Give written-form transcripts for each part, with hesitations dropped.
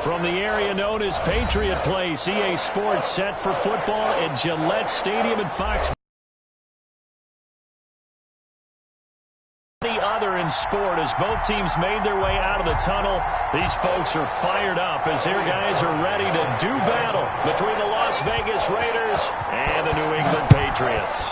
From the area known as Patriot Place, EA Sports set for football at Gillette Stadium in Fox. Any other in sport as both teams made their way out of the tunnel. These folks are fired up as their guys are ready to do battle between the Las Vegas Raiders and the New England Patriots.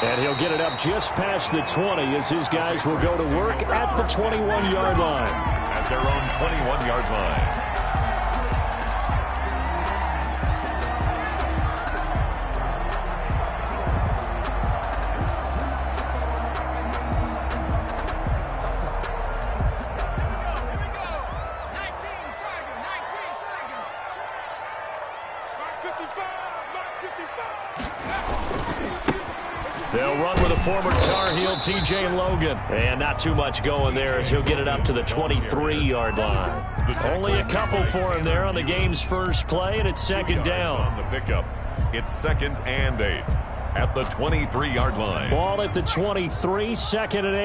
And he'll get it up just past the 20 as his guys will go to work at the 21-yard line. At their own 21-yard line. They'll run with a former Tar Heel, TJ Logan. And not too much going there as he'll get it up to the 23-yard line. Only a couple for him there on the game's first play, and it's second down. On the pickup, it's 2nd and 8 at the 23-yard line. Ball at the 23, 2nd and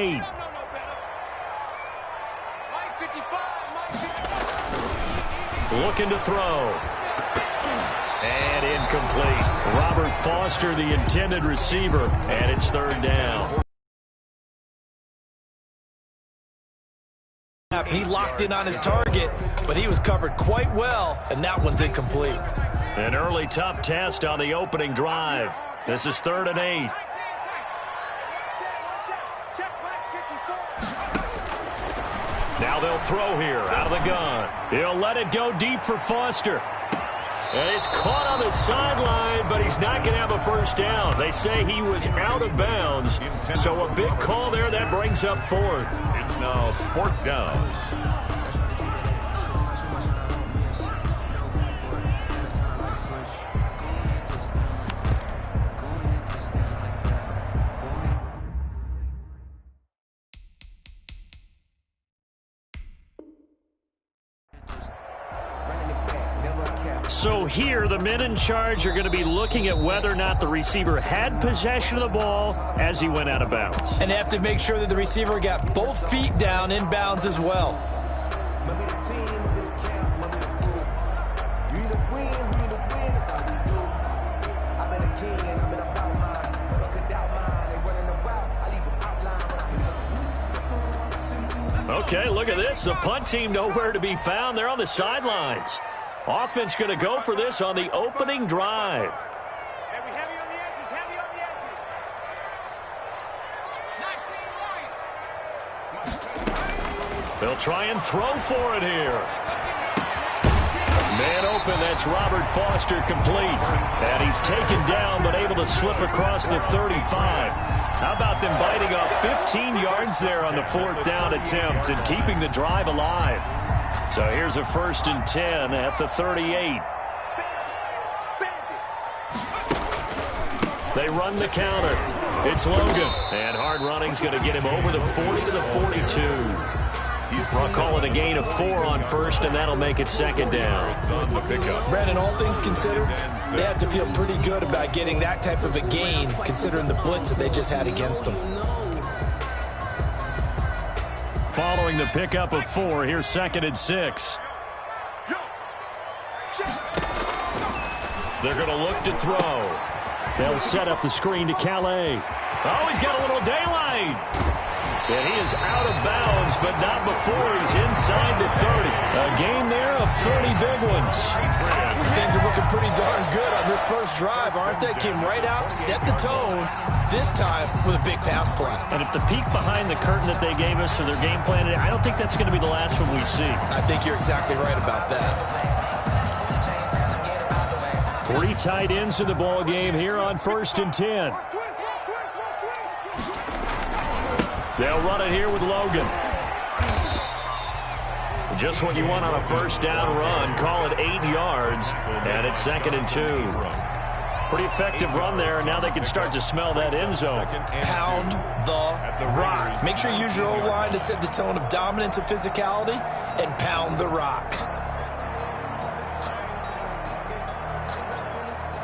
8. Looking to throw. And incomplete. Robert Foster, the intended receiver, and it's 3rd down. He locked in on his target, but he was covered quite well, and that one's incomplete. An early tough test on the opening drive. This is 3rd and 8. Now they'll throw here out of the gun. He'll let it go deep for Foster. And he's caught on the sideline, but he's not going to have a first down. They say he was out of bounds. So a big call there that brings up 4th. It's now 4th down. So here, the men in charge are going to be looking at whether or not the receiver had possession of the ball as he went out of bounds. And they have to make sure that the receiver got both feet down in bounds as well. Okay, look at this. The punt team nowhere to be found. They're on the sidelines. Offense going to go for this on the opening drive. Heavy on the edges, heavy on the edges. 19 right. They'll try and throw for it here. Man open, that's Robert Foster complete. And he's taken down but able to slip across the 35. How about them biting off 15 yards there on the 4th down attempt and keeping the drive alive? So here's a 1st and 10 at the 38. They run the counter. It's Logan. And hard running's going to get him over the 40 to the 42. We'll call it a gain of 4 on 1st, and that'll make it 2nd down. Brandon, all things considered, they have to feel pretty good about getting that type of a gain, considering the blitz that they just had against them. Following the pickup of 4, here's 2nd and 6. They're going to look to throw. They'll set up the screen to Calais. Oh, he's got a little daylight. And he is out of bounds, but not before he's inside the 30. A gain there of 30 big ones. Things are looking pretty darn good on this first drive, aren't they? Came right out, set the tone, this time with a big pass play. And if the peek behind the curtain that they gave us or their game plan, I don't think that's going to be the last one we see. I think you're exactly right about that. 3 tight ends in the ball game here on 1st and 10. They'll run it here with Logan. Just what you want on a 1st down run. Call it 8 yards, and it's 2nd and 2. Pretty effective run there, and now they can start to smell that end zone. Pound the rock. Make sure you use your O-line to set the tone of dominance and physicality, and pound the rock.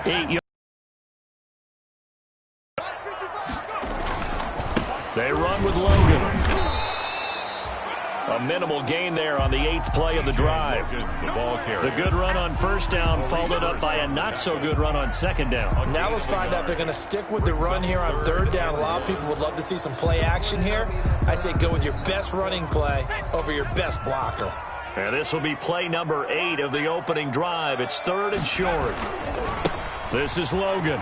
8 yards. minimal gain there on the 8th play of the drive. The good run on first down followed up by a not-so-good run on second down. Now let's find out if they're going to stick with the run here on third down. A lot of people would love to see some play action here. I say go with your best running play over your best blocker. And this will be play number 8 of the opening drive. It's 3rd and short. This is Logan.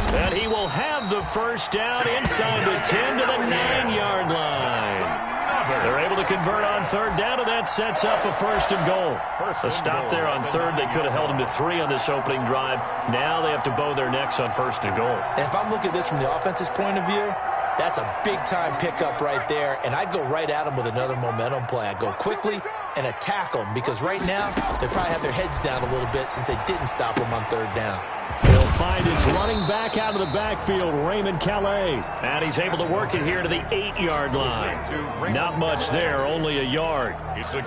And he will have the first down inside the 10 to the 9-yard line. They're able to convert on third down, and that sets up a 1st and goal. A stop there on third. They could have held him to 3 on this opening drive. Now they have to bow their necks on 1st and goal. And if I'm looking at this from the offense's point of view, that's a big-time pickup right there, and I go right at them with another momentum play. I go quickly and attack them because right now they probably have their heads down a little bit since they didn't stop them on third down. He'll find his running back out of the backfield, Raymond Calais. And he's able to work it here to the 8-yard line. Not much there, only a yard.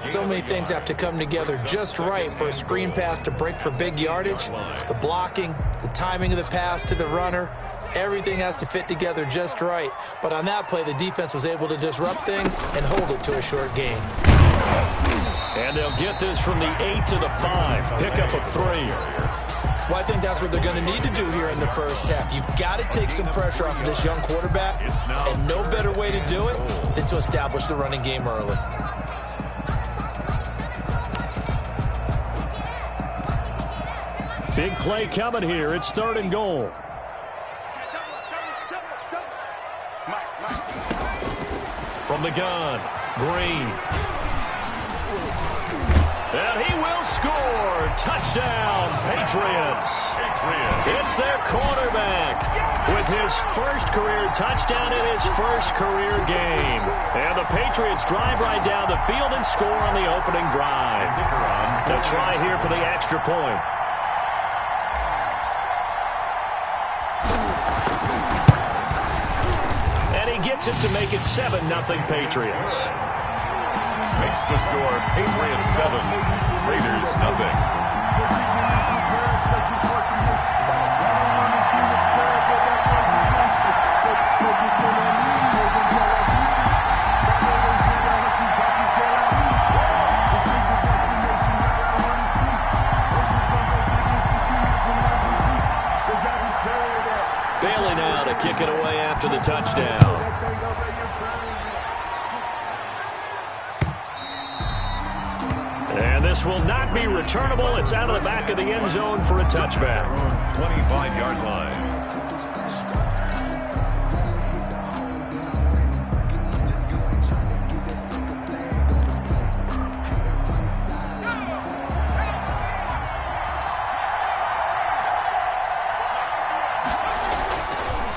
So many things have to come together just right for a screen pass to break for big yardage. The blocking, the timing of the pass to the runner, everything has to fit together just right. But on that play, the defense was able to disrupt things and hold it to a short gain. And they'll get this from the 8 to the 5. Pickup of 3. Well, I think that's what they're going to need to do here in the first half. You've got to take some pressure off of this young quarterback, and no better way to do it than to establish the running game early. Big play coming here. It's 3rd and goal. From the gun, Green. And he will score. Touchdown, Patriots. It's their quarterback with his first career touchdown in his first career game. And the Patriots drive right down the field and score on the opening drive. They'll try here for the extra point. And he gets it to make it 7-0 Patriots. Makes the score Patriots 7, Raiders nothing. Bailey now to kick it away after the touchdown. And this will not be returnable. It's out of the back of the end zone for a touchback. 25-yard line.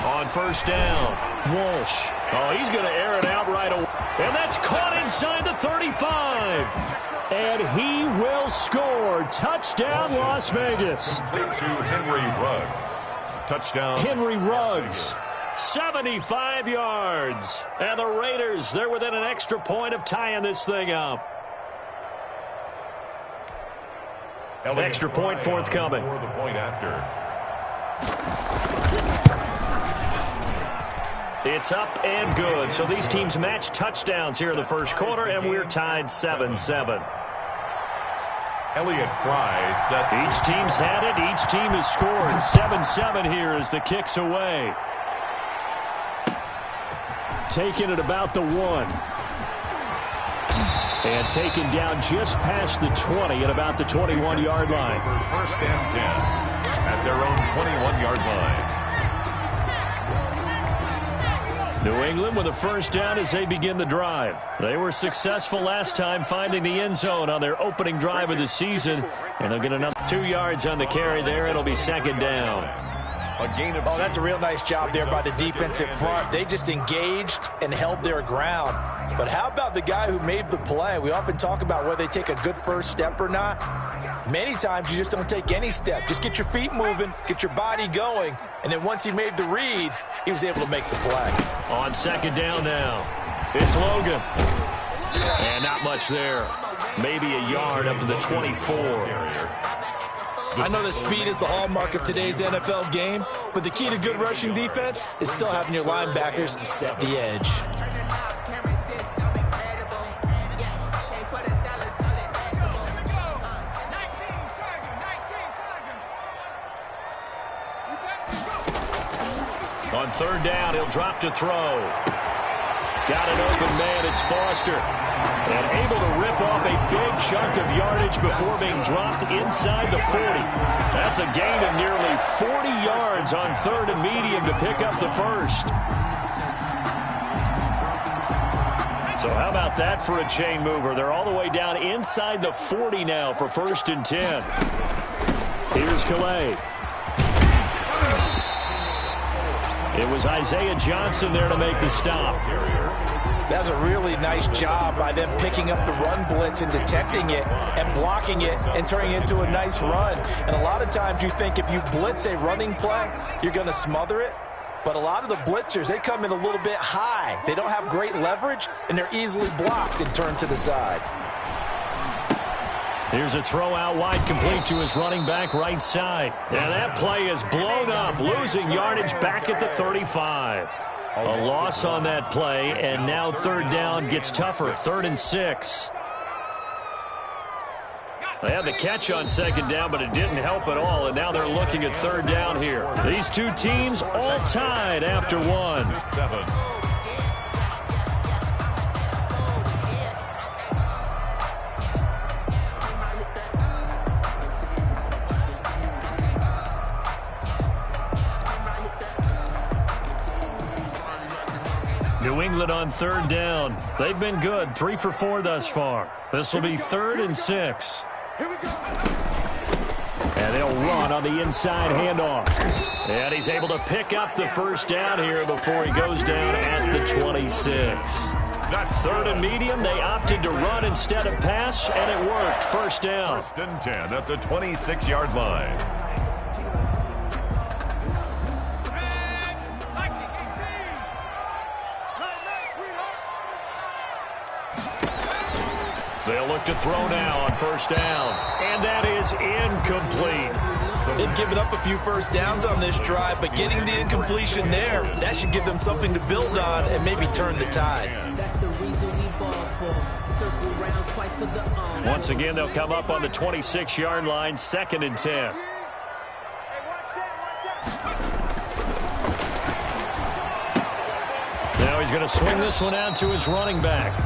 On first down, Walsh. Oh, he's going to air it out right away. And that's caught inside the 35. And he will score. Touchdown, Las Vegas. Complete to Henry Ruggs. Touchdown. Henry Ruggs, 75 yards. And the Raiders, they're within an extra point of tying this thing up. Extra point forthcoming. For the point after. It's up and good. So these teams match touchdowns here in the first quarter, and we're tied 7-7. Elliott Fry set. Each team's had it. Each team has scored. 7-7 here as the kick's away. Taken at about the 1. And taken down just past the 20 at about the 21-yard line. First and 10 at their own 21-yard line. New England with a first down as they begin the drive. They were successful last time finding the end zone on their opening drive of the season. And they'll get another 2 yards on the carry there. It'll be 2nd down. A gain of that's a real nice job there by the defensive front. They just engaged and held their ground. But how about the guy who made the play? We often talk about whether they take a good first step or not. Many times you just don't take any step. Just get your feet moving, get your body going, and then once he made the read, he was able to make the play. On 2nd down now, it's Logan. And not much there. Maybe a yard up to the 24. I know that speed is the hallmark of today's NFL game, but the key to good rushing defense is still having your linebackers set the edge. On third down, he'll drop to throw. Got an open man. It's Foster. And able to rip off a big chunk of yardage before being dropped inside the 40. That's a gain of nearly 40 yards on third and medium to pick up the first. So how about that for a chain mover? They're all the way down inside the 40 now for 1st and 10. Here's Calais. It was Isaiah Johnson there to make the stop. That's a really nice job by them picking up the run blitz and detecting it and blocking it and turning it into a nice run. And a lot of times you think if you blitz a running play, you're going to smother it. But a lot of the blitzers, they come in a little bit high. They don't have great leverage, and they're easily blocked and turned to the side. Here's a throw out wide, complete to his running back right side. And that play is blown up, losing yardage back at the 35. A loss on that play, and now third down gets tougher, 3rd and 6. They had the catch on second down, but it didn't help at all, and now they're looking at third down here. These two teams all tied after one. New England on third down. They've been good, 3 for 4 thus far. This will be 3rd and 6. And they'll run on the inside handoff. And he's able to pick up the first down here before he goes down at the 26. Got 3rd and medium. They opted to run instead of pass, and it worked. First down. 1st and 10 at the 26-yard line. They'll look to throw now on first down. And that is incomplete. They've given up a few first downs on this drive, but getting the incompletion there, that should give them something to build on and maybe turn the tide. Once again, they'll come up on the 26-yard line, 2nd and 10. Now he's going to swing this one out to his running back.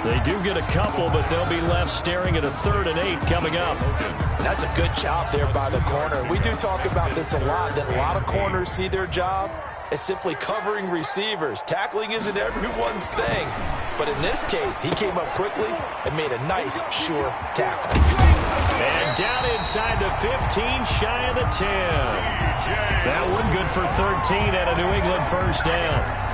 They do get a couple, but they'll be left staring at a 3rd and 8 coming up. That's a good job there by the corner. We do talk about this a lot, that a lot of corners see their job as simply covering receivers. Tackling isn't everyone's thing. But in this case, he came up quickly and made a nice, sure tackle. And down inside the 15, shy of the 10. That one good for 13 at a New England first down.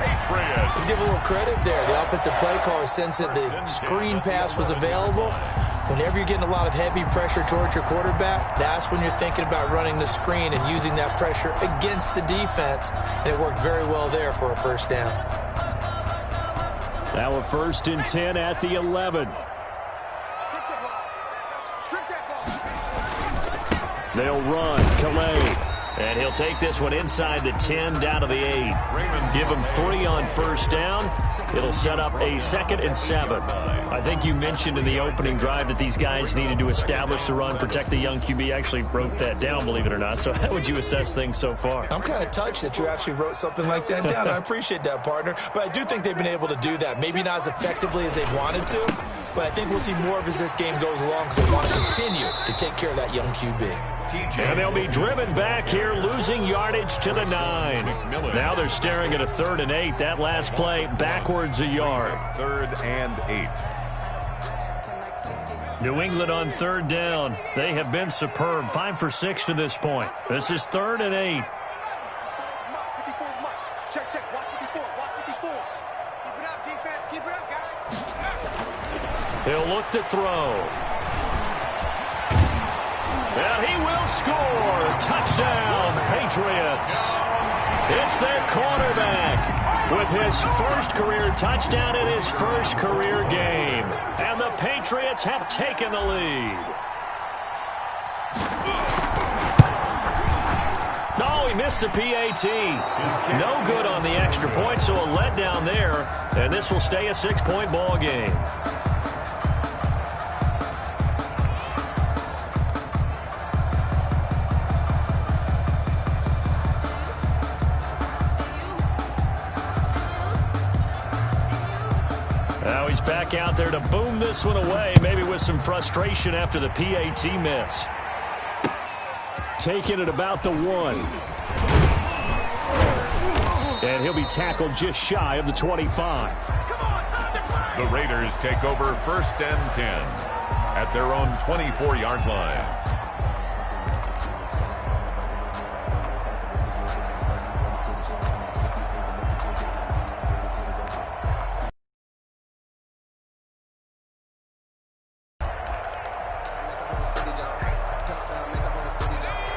Let's give a little credit there. The offensive play caller sensed that the screen pass was available. Whenever you're getting a lot of heavy pressure towards your quarterback, that's when you're thinking about running the screen and using that pressure against the defense. And it worked very well there for a first down. Now a 1st and 10 at the 11. They'll run. Calais. And he'll take this one inside the 10 down to the 8. Give him 3 on first down. It'll set up a 2nd and 7. I think you mentioned in the opening drive that these guys needed to establish the run, protect the young QB. I actually wrote that down, believe it or not. So how would you assess things so far? I'm kind of touched that you actually wrote something like that down. I appreciate that, partner. But I do think they've been able to do that. Maybe not as effectively as they've wanted to, but I think we'll see more of as this game goes along because they want to continue to take care of that young QB. And they'll be driven back here, losing yardage to the 9. Now they're staring at a 3rd and 8. That last play backwards a yard. 3rd and 8. New England on third down. They have been superb. 5 for 6 to this point. This is 3rd and 8. Check. Watch 54. Watch 54. Keep it up, defense. Keep it up, guys. He'll look to throw. And he will score. Touchdown, Patriots. It's their quarterback with his first career touchdown in his first career game. And the Patriots have taken the lead. No, he missed the PAT. No good on the extra point, so a letdown there. And this will stay a 6-point ball game. back out there to boom this one away, maybe with some frustration after the PAT miss. Taking it about the 1. And he'll be tackled just shy of the 25. The Raiders take over 1st and 10 at their own 24-yard line.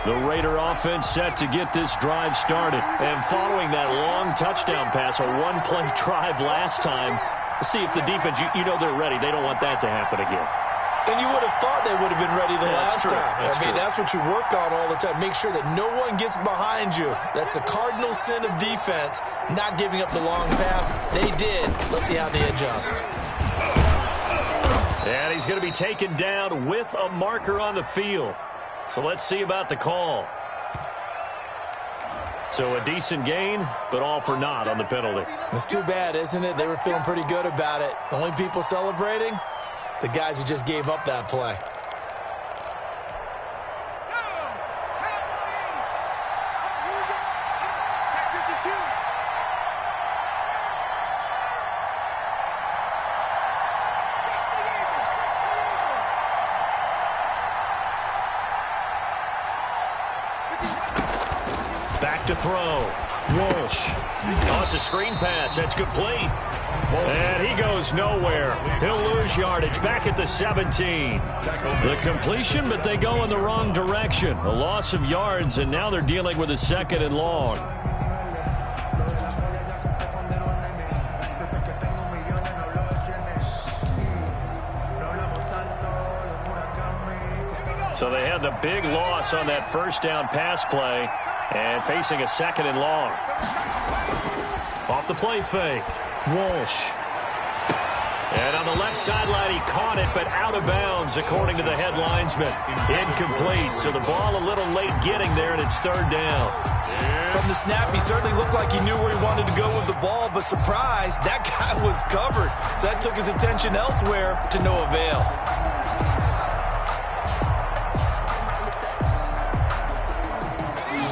The Raider offense set to get this drive started. And following that long touchdown pass, a one-play drive last time, see if the defense, you know they're ready. They don't want that to happen again. And you would have thought they would have been ready the last time. That's what you work on all the time. Make sure that no one gets behind you. That's the cardinal sin of defense, not giving up the long pass. They did. Let's see how they adjust. And he's going to be taken down with a marker on the field. So let's see about the call. So a decent gain, but all for naught on the penalty. It's too bad, isn't it? They were feeling pretty good about it. The only people celebrating, the guys who just gave up that play. Back to throw. Walsh. Oh, it's a screen pass. That's complete. And he goes nowhere. He'll lose yardage back at the 17. The completion, but they go in the wrong direction. A loss of yards, and now they're dealing with a 2nd and long. So they had the big loss on that 1st down pass play. And facing a 2nd and long. Off the play fake. Walsh. And on the left sideline, he caught it, but out of bounds, according to the head linesman. Incomplete. So the ball a little late getting there, and it's 3rd down. From the snap, he certainly looked like he knew where he wanted to go with the ball, but surprise, that guy was covered. So that took his attention elsewhere to no avail.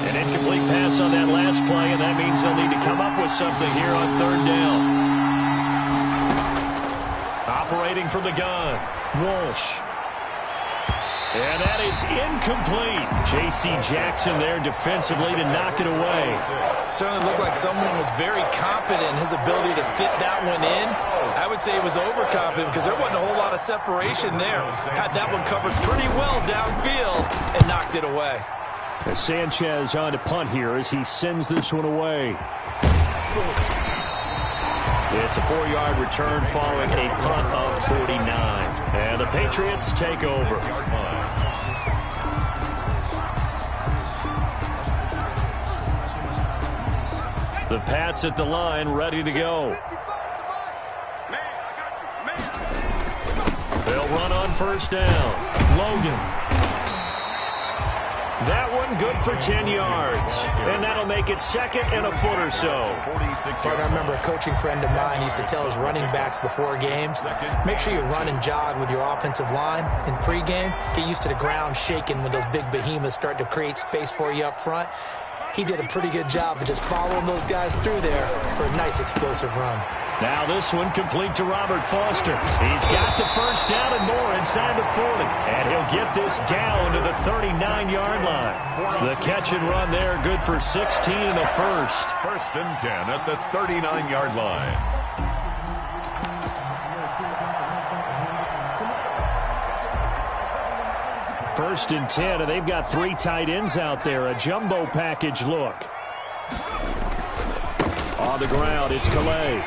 An incomplete pass on that last play, and that means they'll need to come up with something here on 3rd down. Operating from the gun, Walsh. And that is incomplete. J.C. Jackson there defensively to knock it away. Certainly looked like someone was very confident in his ability to fit that one in. I would say he was overconfident because there wasn't a whole lot of separation there. Had that one covered pretty well downfield and knocked it away. As Sanchez on to punt here as he sends this one away. It's a 4-yard return following a punt of 49. And the Patriots take over. The Pats at the line, ready to go. They'll run on 1st down. Logan. That one good for 10 yards. And that'll make it 2nd and a foot or so. I remember a coaching friend of mine used to tell his running backs before games, make sure you run and jog with your offensive line in pregame. Get used to the ground shaking when those big behemoths start to create space for you up front. He did a pretty good job of just following those guys through there for a nice explosive run. Now this one complete to Robert Foster. He's got the 1st down and more inside the 40. And he'll get this down to the 39-yard line. The catch and run there, good for 16 and a first. 1st and 10 at the 39-yard line. First and 10, and they've got 3 tight ends out there. A jumbo package look. On the ground, it's Calais.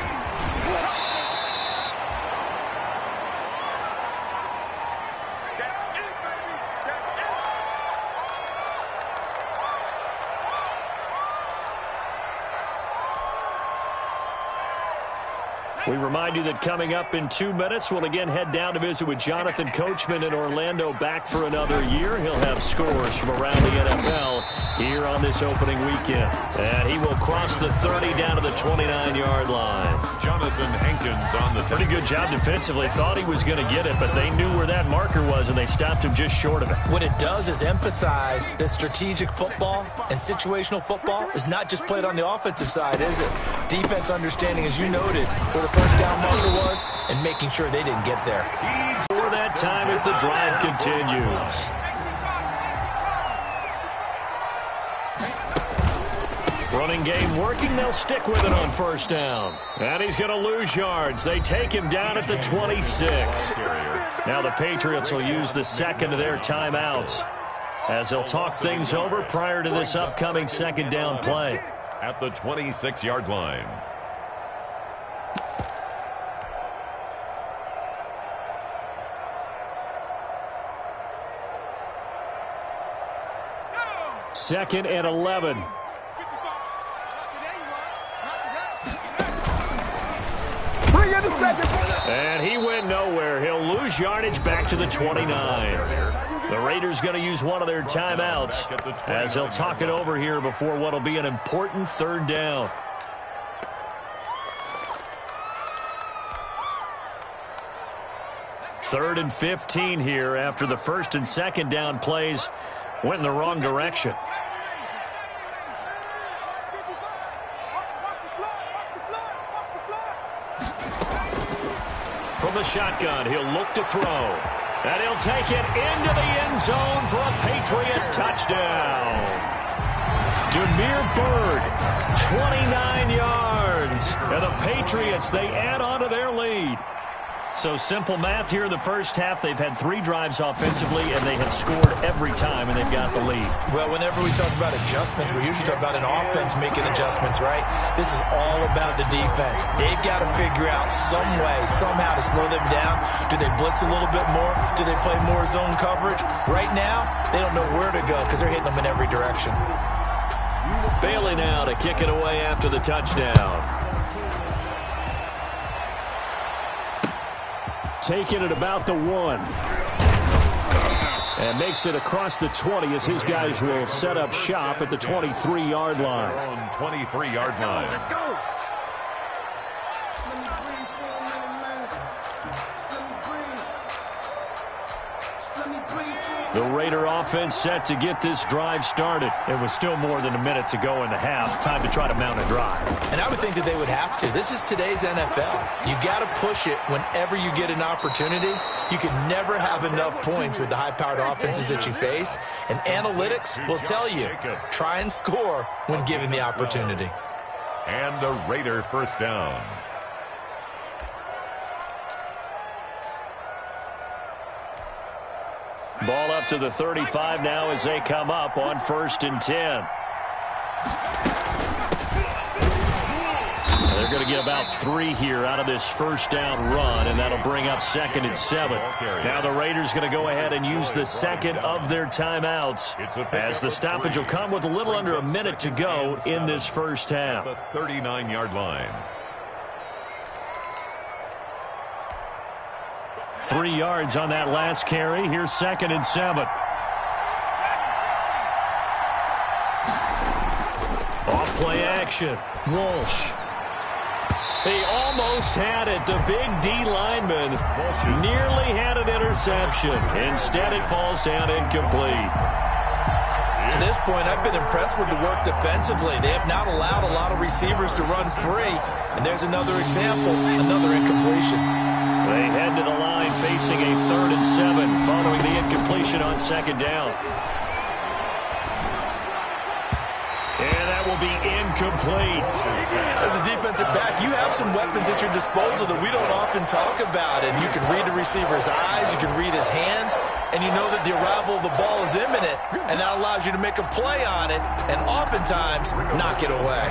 We remind you that coming up in 2 minutes, we'll again head down to visit with Jonathan Coachman in Orlando, back for another year. He'll have scores from around the NFL here on this opening weekend. And he will cross the 30 down to the 29-yard line. Jonathan Hankins on the Pretty good job defensively. Thought he was going to get it, but they knew where that marker was, and they stopped him just short of it. What it does is emphasize that strategic football and situational football is not just played on the offensive side, is it? Defense understanding, as you noted, where the first down marker was and making sure they didn't get there. For that time as the drive continues. Running game working. They'll stick with it on first down. And he's going to lose yards. They take him down at the 26. Now the Patriots will use the second of their timeouts as they'll talk things over prior to this upcoming second down play. At the 26-yard line. Second and 11. And he went nowhere. He'll lose yardage back to the 29. The Raiders going to use one of their timeouts as they'll talk it over here before what will be an important third down. Third and 15 here after the first and second down plays went in the wrong direction. From the shotgun, he'll look to throw. And he'll take it into the end zone for a Patriot touchdown. Demir Bird, 29 yards. And the Patriots, they add on to their lead. So simple math here in the first half. They've had 3 drives offensively, and they have scored every time, and they've got the lead. Well, whenever we talk about adjustments, we usually talk about an offense making adjustments, right? This is all about the defense. They've got to figure out some way, somehow to slow them down. Do they blitz a little bit more? Do they play more zone coverage? Right now, they don't know where to go because they're hitting them in every direction. Bailey now to kick it away after the touchdown. Taking it about the 1. And makes it across the 20 as his guys will set up shop at the 23-yard line. 23-yard line. Let's go. The Raider offense set to get this drive started. It was still more than a minute to go in the half. Time to try to mount a drive. And I would think that they would have to. This is today's NFL. You got to push it whenever you get an opportunity. You can never have enough points with the high-powered offenses that you face. And analytics will tell you, try and score when given the opportunity. And a Raider first down. Ball up to the 35 now as they come up on first and 10. They're going to get about 3 here out of this first down run, and that'll bring up second and 7. Now the Raiders going to go ahead and use the second of their timeouts as the stoppage will come with a little under a minute to go in this first half. The 39-yard line. 3 yards on that last carry. Here's second and 7. Off play action. Walsh. He almost had it. The big D lineman nearly had an interception. Instead, it falls down incomplete. To this point, I've been impressed with the work defensively. They have not allowed a lot of receivers to run free. And there's another example, another incompletion. They head to the line facing a 3rd and 7 following the incompletion on second down. And that will be incomplete. As a defensive back, you have some weapons at your disposal that we don't often talk about. And you can read the receiver's eyes, you can read his hands, and you know that the arrival of the ball is imminent, and that allows you to make a play on it and oftentimes knock it away.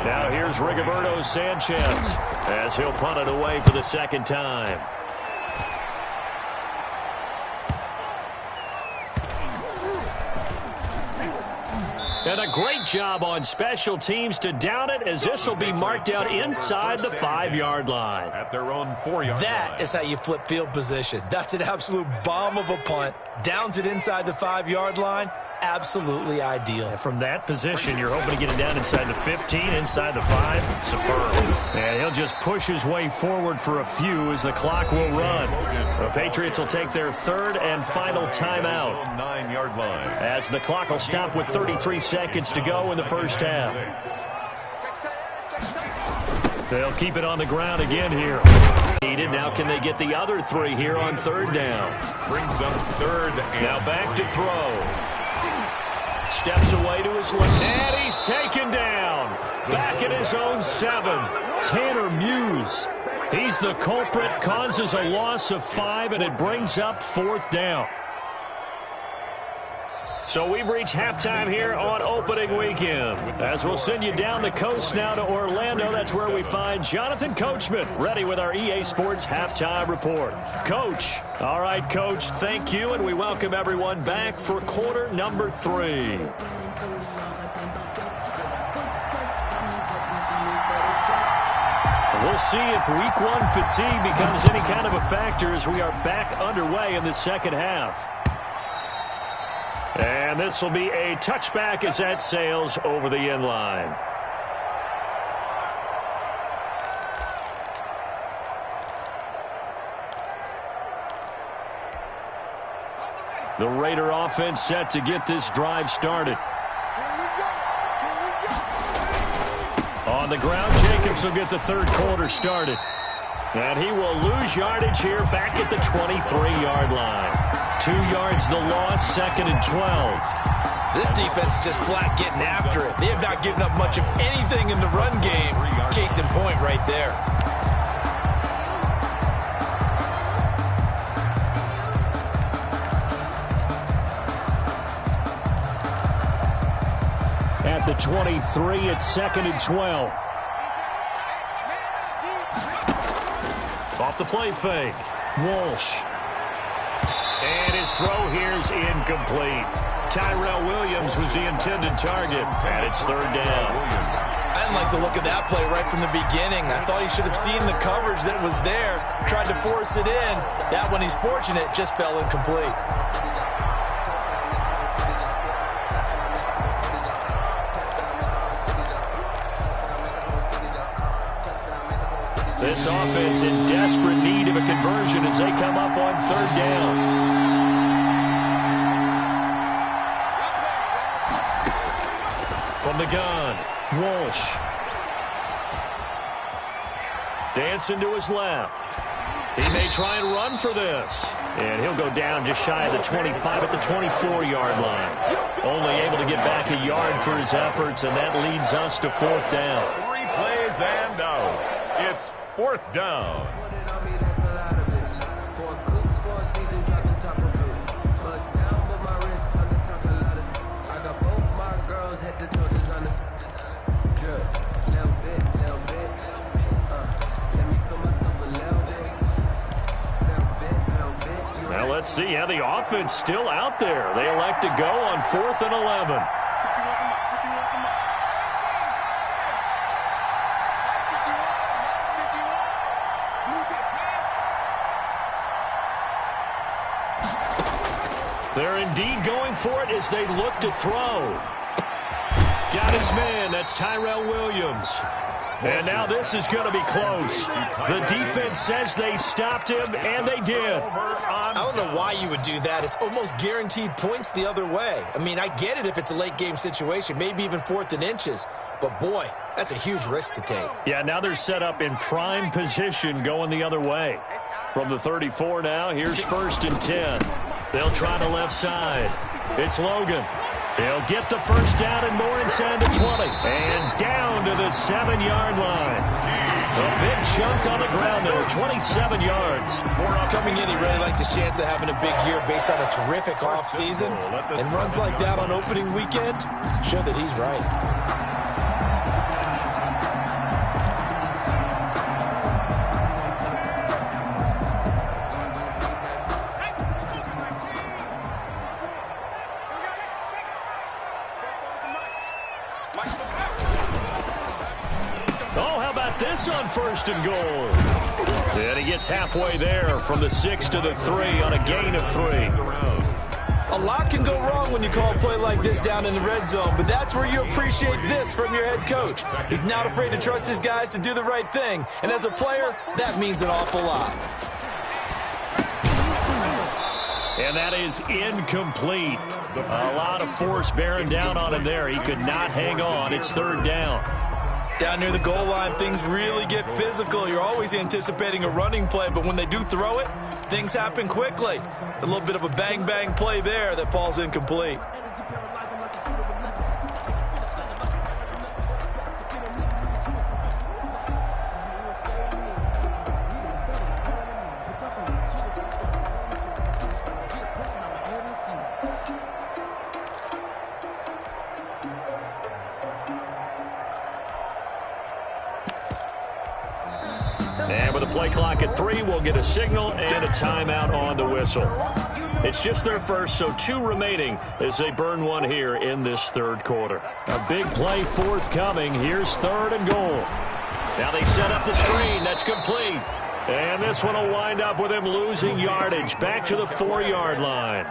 Now here's Rigoberto Sanchez as he'll punt it away for the second time. And a great job on special teams to down it, as this will be marked out inside the 5-yard line. At their own 4-yard line. That is how you flip field position. That's an absolute bomb of a punt. Downs it inside the 5-yard line. Absolutely ideal. And from that position, you're hoping to get it down inside the 15, inside the 5. Superb. And he'll just push his way forward for a few as the clock will run. The Patriots will take their 3rd and final timeout. 9-yard line. As the clock will stop with 33 seconds to go in the first half. They'll keep it on the ground again here. Needed. Now can they get the other 3 here on 3rd down? Brings up 3rd and now back to throw. Steps away to his left, and he's taken down. Back at his own 7. Tanner Muse. He's the culprit, causes a loss of 5, and it brings up 4th down. So we've reached halftime here on opening weekend. As we'll send you down the coast now to Orlando, that's where we find Jonathan Coachman, ready with our EA Sports halftime report. Coach. All right, Coach, thank you, and we welcome everyone back for quarter number 3. We'll see if week 1 fatigue becomes any kind of a factor as we are back underway in the second half. And this will be a touchback as that sails over the end line. The Raider offense set to get this drive started. On the ground, Jacobs will get the 3rd quarter started. And he will lose yardage here back at the 23-yard line. 2 yards the loss, 2nd and 12. This defense is just flat getting after it. They have not given up much of anything in the run game. Case in point right there. At the 23, it's 2nd and 12. Off the play fake. Walsh. And his throw here is incomplete. Tyrell Williams was the intended target, and it's 3rd down. I didn't like the look of that play right from the beginning. I thought he should have seen the coverage that was there, tried to force it in. That one, he's fortunate, just fell incomplete. This offense in desperate need of a conversion as they come up on 3rd down. From the gun, Walsh. Dancing to his left. He may try and run for this. And he'll go down just shy of the 25 at the 24-yard line. Only able to get back a yard for his efforts, and that leads us to 4th down. 3 plays and out. It's 4th down. Now let's see how the offense still out there. They elect to go on 4th and 11. They're indeed going for it as they look to throw. Got his man. That's Tyrell Williams. And now this is going to be close. The defense says they stopped him, and they did. I don't know why you would do that. It's almost guaranteed points the other way. I mean, I get it if it's a late-game situation, maybe even 4th and inches. But, boy, that's a huge risk to take. Yeah, now they're set up in prime position going the other way. From the 34 now, here's 1st and 10. They'll try the left side. It's Logan. He'll get the 1st down and more inside the 20. And down to the 7-yard line. A big chunk on the ground there, 27 yards. Coming in, he really liked his chance of having a big year based on a terrific offseason. And runs like that on opening weekend show that he's right. this on 1st and goal. And he gets halfway there from the 6 to the 3 on a gain of 3. A lot can go wrong when you call a play like this down in the red zone, but that's where you appreciate this from your head coach. He's not afraid to trust his guys to do the right thing, and as a player, that means an awful lot. And that is incomplete. A lot of force bearing down on him there. He could not hang on. It's 3rd down. Down near the goal line, things really get physical. You're always anticipating a running play, but when they do throw it, things happen quickly. A little bit of a bang-bang play there that falls incomplete. And with a play clock at 3, we'll get a signal and a timeout on the whistle. It's just their first, so 2 remaining as they burn 1 here in this 3rd quarter. A big play forthcoming. Here's 3rd and goal. Now they set up the screen. That's complete. And this one will wind up with him losing yardage back to the 4-yard line.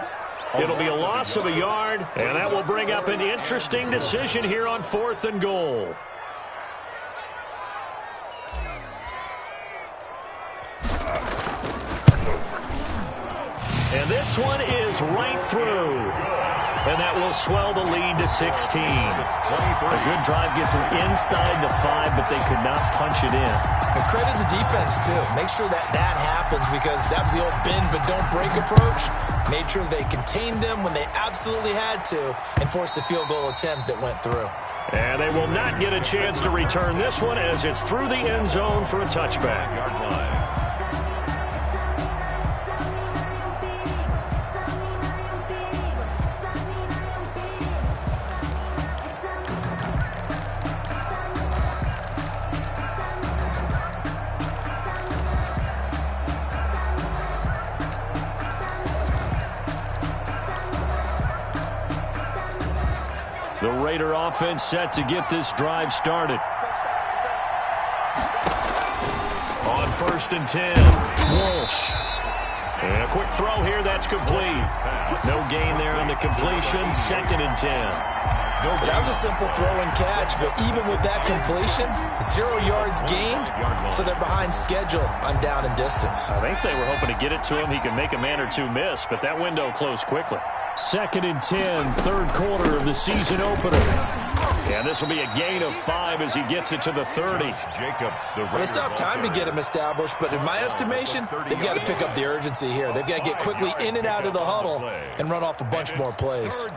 It'll be a loss of a yard, and that will bring up an interesting decision here on 4th and goal. And this one is right through. And that will swell the lead to 16. A good drive gets them inside the 5, but they could not punch it in. And credit the defense, too. Make sure that happens because that was the old bend but don't break approach. Made sure they contained them when they absolutely had to and forced the field goal attempt that went through. And they will not get a chance to return this one as it's through the end zone for a touchback. Yard line. The Raider offense set to get this drive started. On 1st and 10, Walsh. And a quick throw here, that's complete. No gain there on the completion, 2nd and 10. That was a simple throw and catch, but even with that completion, 0 yards gained, so they're behind schedule on down and distance. I think they were hoping to get it to him. He could make a man or 2 miss, but that window closed quickly. 2nd and 10, 3rd quarter of the season opener. And this will be a gain of 5 as he gets it to the 30. Well, it's tough time to get him established, but in my estimation, they've got to pick up the urgency here. They've got to get quickly in and out of the huddle and run off a bunch more plays.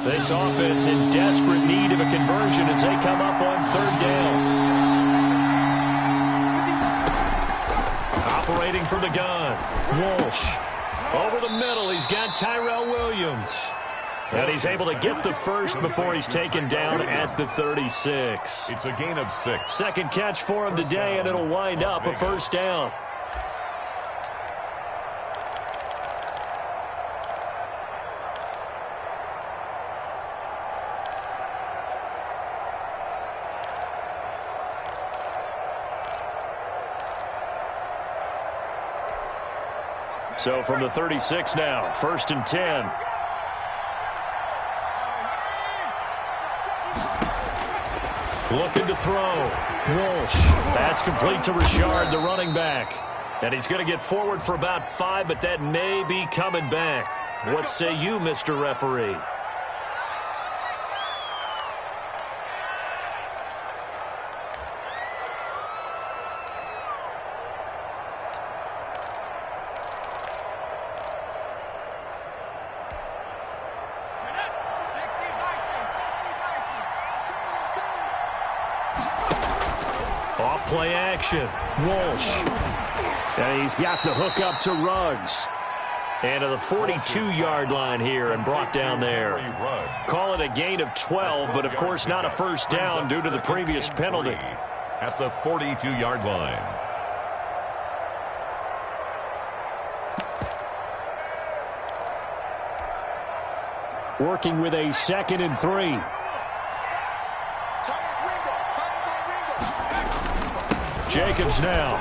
This offense in desperate need of a conversion as they come up on 3rd down. Operating from the gun, Walsh. Over the middle, he's got Tyrell Williams. And he's able to get the first before he's taken down at the 36. It's a gain of 6. 2nd catch for him today, and it'll wind up a 1st down. So from the 36 now, 1st and 10. Looking to throw. Walsh. That's complete to Richard, the running back. And he's going to get forward for about 5, but that may be coming back. What say you, Mr. Referee? Off-play action. Walsh. And he's got the hook up to Ruggs. And to the 42-yard line here and brought down there. Call it a gain of 12, but of course not a 1st down due to the previous penalty. At the 42-yard line. Working with a 2nd and 3. Jacobs now.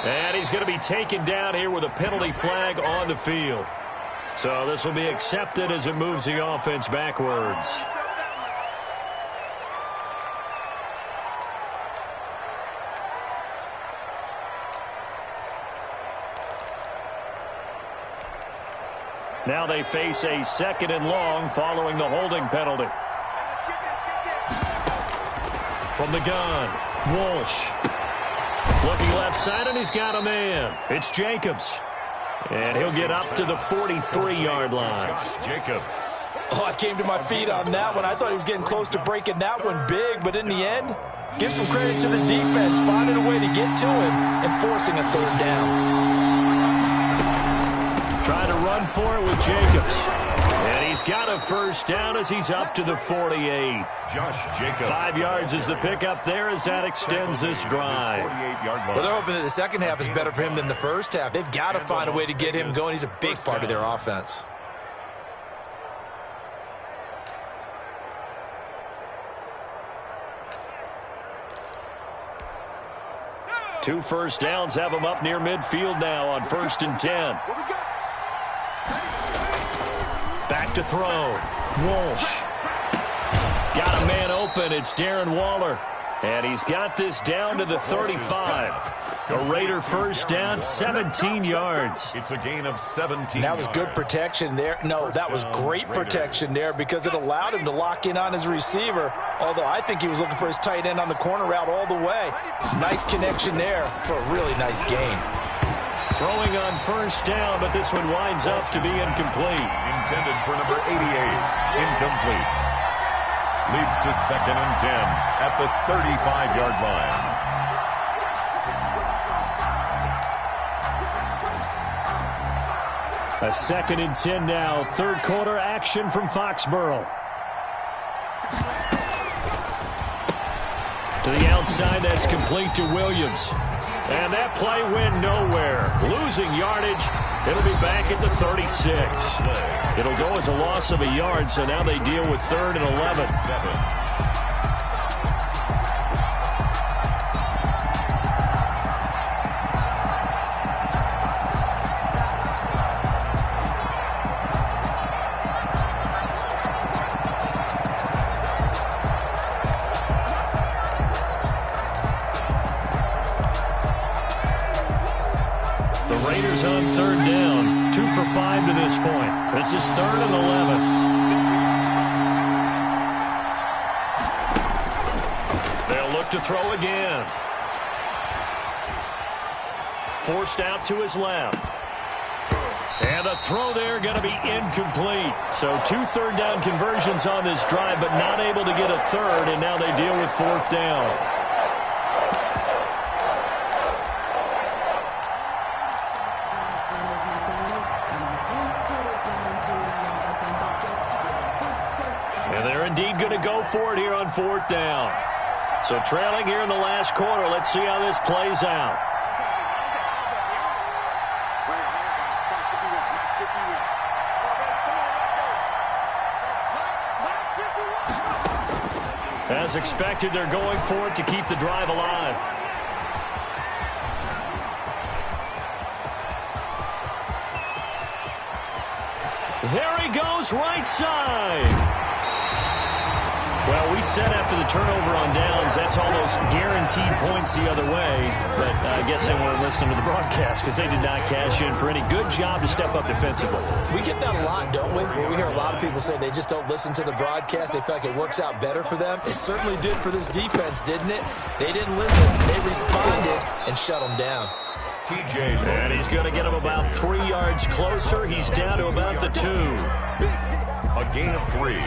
And he's going to be taken down here with a penalty flag on the field. So this will be accepted as it moves the offense backwards. Now they face a 2nd and long following the holding penalty. From the gun, Walsh. Looking left side, and he's got a man. It's Jacobs. And he'll get up to the 43-yard line. Josh Jacobs. Oh, I came to my feet on that one. I thought he was getting close to breaking that one big, but in the end, give some credit to the defense, finding a way to get to him and forcing a 3rd down. Trying to run for it with Jacobs. And he's got a 1st down as he's up to the 48. Josh Jacobs. 5 yards is the pickup there as that extends this drive. Well, they're hoping that the second half is better for him than the first half. They've got to find a way to get him going. He's a big part of their offense. Two 1st downs have him up near midfield now on 1st and 10. Back to throw. Walsh. Got a man open. It's Darren Waller. And he's got this down to the 35. A Raider 1st down, 17 yards. It's a gain of 17. That was good protection there. No, that was great protection there because it allowed him to lock in on his receiver. Although I think he was looking for his tight end on the corner route all the way. Nice connection there for a really nice gain. Throwing on 1st down, but this one winds up to be incomplete. Intended for number 88. Incomplete. Leads to 2nd and 10 at the 35-yard line. A 2nd and 10 now. 3rd quarter action from Foxborough. To the outside, that's complete to Williams. And that play went nowhere. Losing yardage. It'll be back at the 36. It'll go as a loss of a yard, so now they deal with 3rd and 11. Raiders on 3rd down. 2 for 5 to this point. This is 3rd and 11. They'll look to throw again. Forced out to his left. And a throw there going to be incomplete. So 2 3rd down conversions on this drive, but not able to get a 3rd, and now they deal with 4th down. And they're indeed going to go for it here on 4th down. So trailing here in the last quarter. Let's see how this plays out. As expected, they're going for it to keep the drive alive. There he goes, right side. Well, we said after the turnover on downs, that's almost guaranteed points the other way. But I guess they weren't listening to the broadcast because they did not cash in for any good job to step up defensively. We get that a lot, don't we? Where we hear a lot of people say they just don't listen to the broadcast. They feel like it works out better for them. It certainly did for this defense, didn't it? They didn't listen. They responded and shut them down. And he's going to get him about 3 yards closer. He's down to about the 2. A gain of 3.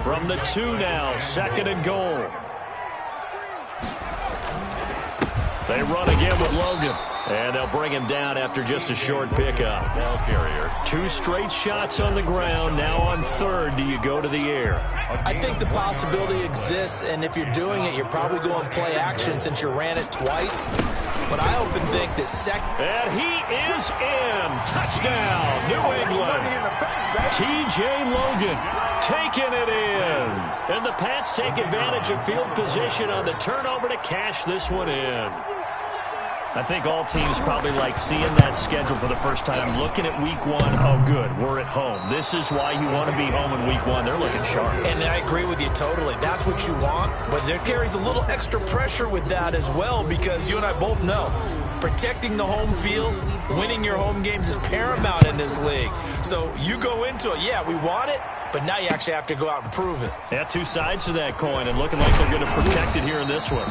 From the 2 now, 2nd and goal. They run again with Logan. And they'll bring him down after just a short pickup. Ball carrier. 2 straight shots on the ground. Now on 3rd, do you go to the air? I think the possibility exists, and if you're doing it, you're probably going play action since you ran it twice. But I often think that And he is in. Touchdown. New England. T.J. Logan taking it in. And the Pats take advantage of field position on the turnover to cash this one in. I think all teams probably like seeing that schedule for the first time, looking at week one. Oh, good, we're at home. This is why you want to be home in week one. They're looking sharp. And I agree with you totally. That's what you want, but there carries a little extra pressure with that as well, because you and I both know protecting the home field, winning your home games is paramount in this league. So you go into it, yeah, we want it, but now you actually have to go out and prove it. Yeah, two sides to that coin, and looking like they're going to protect it here in this one.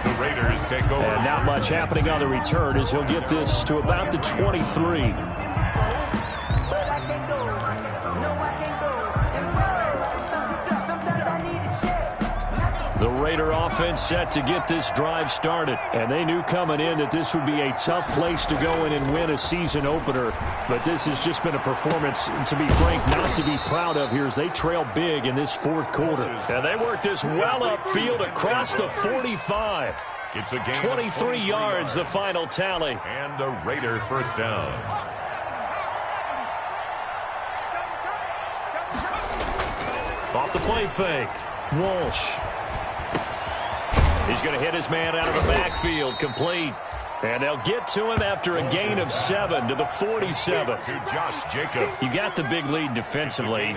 The Raiders take over. And not much happening on the return as he'll get this to about the 23. The Raider offense set to get this drive started. And they knew coming in that this would be a tough place to go in and win a season opener. But this has just been a performance, to be frank, not to be proud of here as they trail big in this fourth quarter. And they work this well upfield across the 45. It's a game 23 yards, the final tally. And a Raider first down. Off the play fake. Walsh. He's going to hit his man out of the backfield, complete. And they'll get to him after a gain of 7 to the 47. To Josh Jacobs. You got the big lead defensively,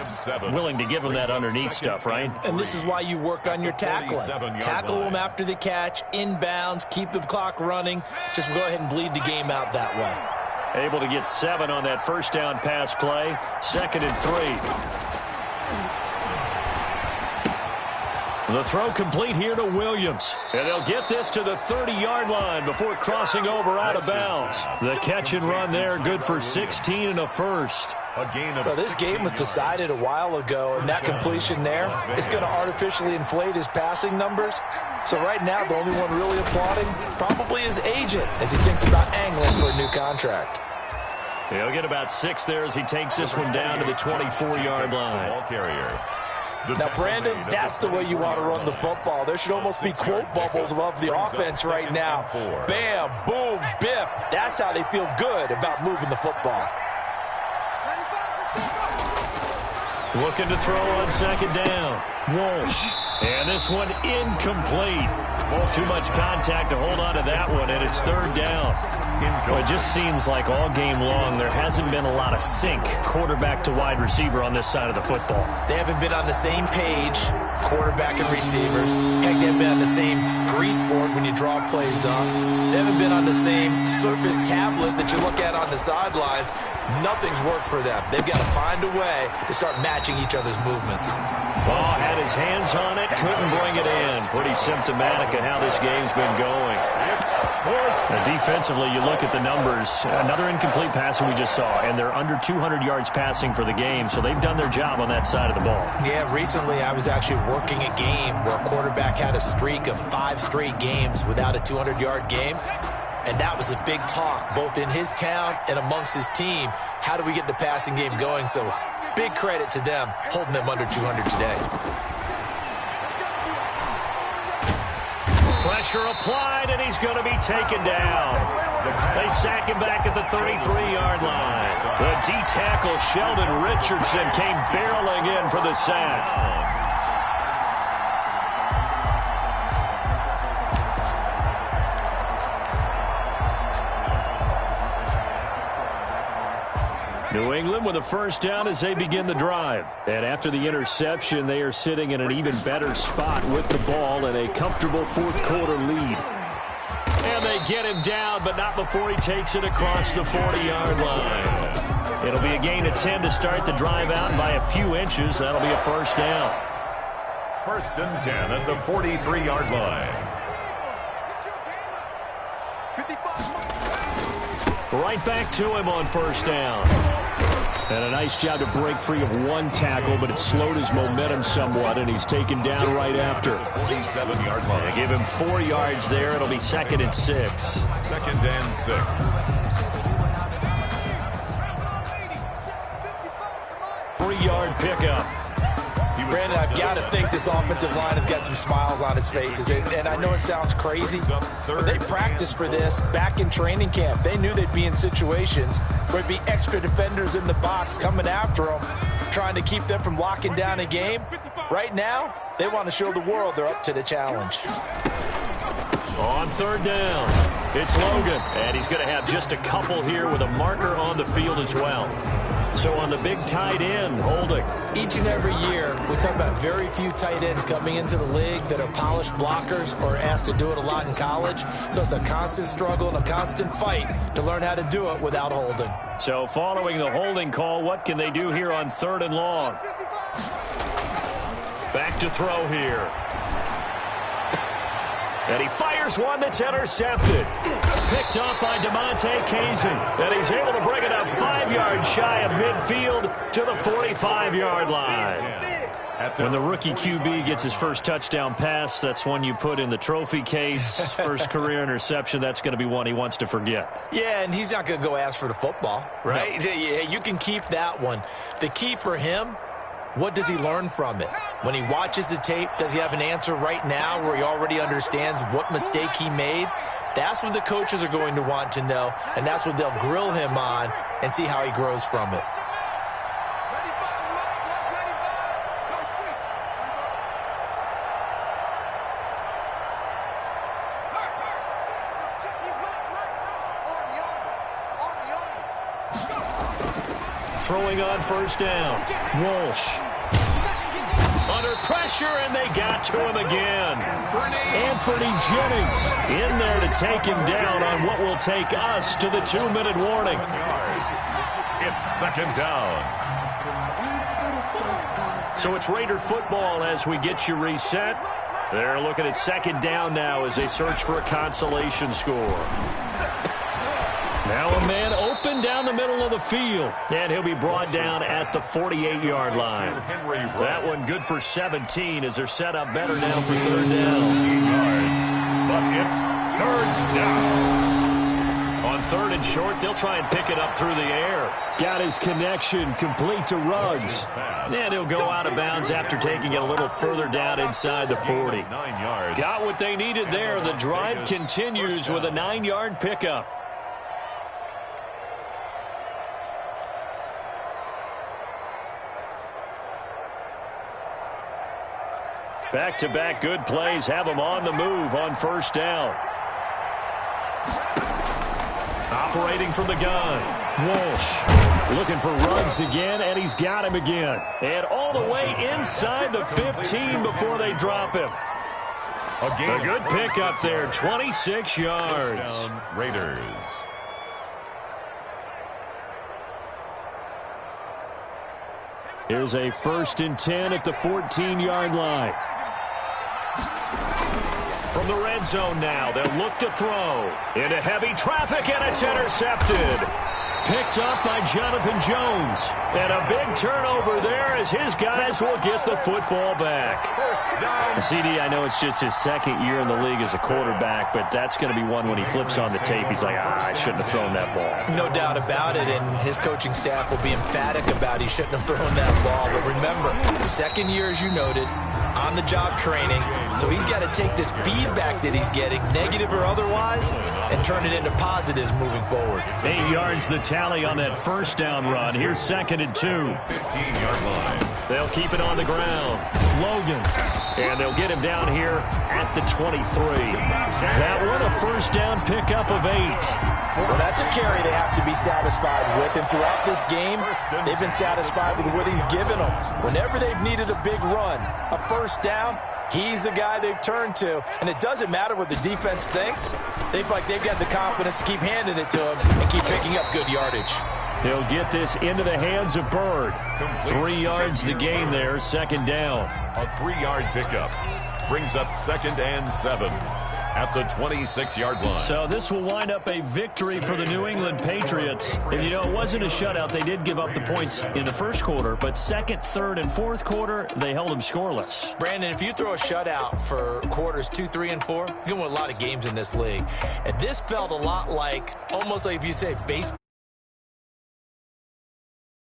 willing to give him that underneath stuff, right? And this is why you work on your tackling. Tackle them after the catch, inbounds, keep the clock running. Just go ahead and bleed the game out that way. Able to get 7 on that first down pass play. 2nd and 3. The throw complete here to Williams. And they'll get this to the 30-yard line before crossing over out of bounds. The catch and run there, good for 16 and a first. Well, this game was decided a while ago, and that completion there is going to artificially inflate his passing numbers. So right now, the only one really applauding probably his agent as he thinks about angling for a new contract. He'll get about 6 there as he takes this one down to the 24-yard line. Ball carrier. Now, Brandon, that's the way you want to run the football. There should almost be quote bubbles above the offense right now. Bam, boom, biff. That's how they feel good about moving the football. Looking to throw on 2nd down. Walsh. And this one incomplete. Too much contact to hold on to that one, and it's 3rd down. Well, it just seems like all game long there hasn't been a lot of sync quarterback to wide receiver on this side of the football. They haven't been on the same page, quarterback and receivers. Heck, they haven't been on the same grease board when you draw plays up. They haven't been on the same Surface tablet that you look at on the sidelines. Nothing's worked for them. They've got to find a way to start matching each other's movements. Oh, had his hands on it, couldn't bring it in. Pretty symptomatic of how this game's been going. Now, defensively, you look at the numbers. Another incomplete passer we just saw, and they're under 200 yards passing for the game, so they've done their job on that side of the ball. Yeah, recently I was actually working a game where a quarterback had a streak of 5 straight games without a 200-yard game. And that was a big talk, both in his town and amongst his team. How do we get the passing game going? So big credit to them, holding them under 200 today. Pressure applied, and he's going to be taken down. They sack him back at the 33-yard line. The D-tackle, Sheldon Richardson, came barreling in for the sack. New England with a first down as they begin the drive. And after the interception, they are sitting in an even better spot with the ball and a comfortable fourth quarter lead. And they get him down, but not before he takes it across the 40-yard line. It'll be a gain of 10 to start the drive out, and by a few inches, that'll be a first down. 1st and 10 at the 43-yard line. Right back to him on first down. And a nice job to break free of one tackle, but it slowed his momentum somewhat, and he's taken down right after. 47-yard line. They give him 4 yards there. It'll be 2nd and 6. 2nd and 6. Three-yard pickup. Brandon, I've got to think this offensive line has got some smiles on its faces. And I know it sounds crazy, but they practiced for this back in training camp. They knew they'd be in situations There'd be extra defenders in the box coming after them, trying to keep them from locking down a game. Right now, they want to show the world they're up to the challenge. On third down, it's Logan, and he's going to have just a couple here with a marker on the field as well. So on the big tight end, holding. Each and every year, we talk about very few tight ends coming into the league that are polished blockers or asked to do it a lot in college. So it's a constant struggle and a constant fight to learn how to do it without holding. So following the holding call, what can they do here on third and long? Back to throw here. And he fires one that's intercepted. Picked up by DeMonte Kazin. And he's able to bring it up 5 yards shy of midfield to the 45-yard line. When the rookie QB gets his first touchdown pass, that's one you put in the trophy case. First career interception, that's going to be one he wants to forget. Yeah, and he's not going to go ask for the football, right? No. Yeah, you can keep that one. The key for him, what does he learn from it? When he watches the tape, does he have an answer right now where he already understands what mistake he made? That's what the coaches are going to want to know, and that's what they'll grill him on and see how he grows from it. Throwing on first down, Walsh. Under pressure, and they got to him again. Anthony Jennings in there to take him down on what will take us to the 2-minute warning. It's second down. So it's Raider football as we get you reset. They're looking at second down now as they search for a consolation score. Now a man open down the middle of the field, and he'll be brought down at the 48-yard line. That one good for 17 as they're set up better now for third down. But it's third down. On third and short, they'll try and pick it up through the air. Got his connection complete to Ruggs. And he'll go out of bounds after taking it a little further down inside the 40. Got what they needed there. The drive continues with a 9-yard pickup. Back-to-back good plays have them on the move on first down. Operating from the gun, Walsh looking for Ruggs again, and he's got him again. And all the way inside the 15 before they drop him. A good pickup there, 26 yards. Raiders. Here's a 1st and 10 at the 14-yard line. From the red zone now, they'll look to throw. Into heavy traffic, and it's intercepted. Picked up by Jonathan Jones. And a big turnover there as his guys will get the football back. CD, I know it's just his second year in the league as a quarterback, but that's going to be one when he flips on the tape. He's like, I shouldn't have thrown that ball. No doubt about it, and his coaching staff will be emphatic about he shouldn't have thrown that ball. But remember, second year, as you noted, on-the-job training, so he's got to take this feedback that he's getting, negative or otherwise, and turn it into positives moving forward. 8 yards the tally on that first down run. Here's 2nd and 2. 15-yard line. They'll keep it on the ground. Logan. And they'll get him down here at the 23. That one a first down pickup of 8. Well, that's a carry they have to be satisfied with. And throughout this game, they've been satisfied with what he's given them. Whenever they've needed a big run, a first down, he's the guy they've turned to. And it doesn't matter what the defense thinks. They've got the confidence to keep handing it to him and keep picking up good yardage. He'll get this into the hands of Bird. 3 yards the gain there, 2nd down. A 3-yard pickup brings up 2nd and 7 at the 26-yard line. So this will wind up a victory for the New England Patriots. And, you know, it wasn't a shutout. They did give up the points in the first quarter, but 2nd, 3rd, and 4th quarter, they held them scoreless. Brandon, if you throw a shutout for quarters 2, 3, and 4, you can win a lot of games in this league. And this felt a lot like, almost like if you say baseball.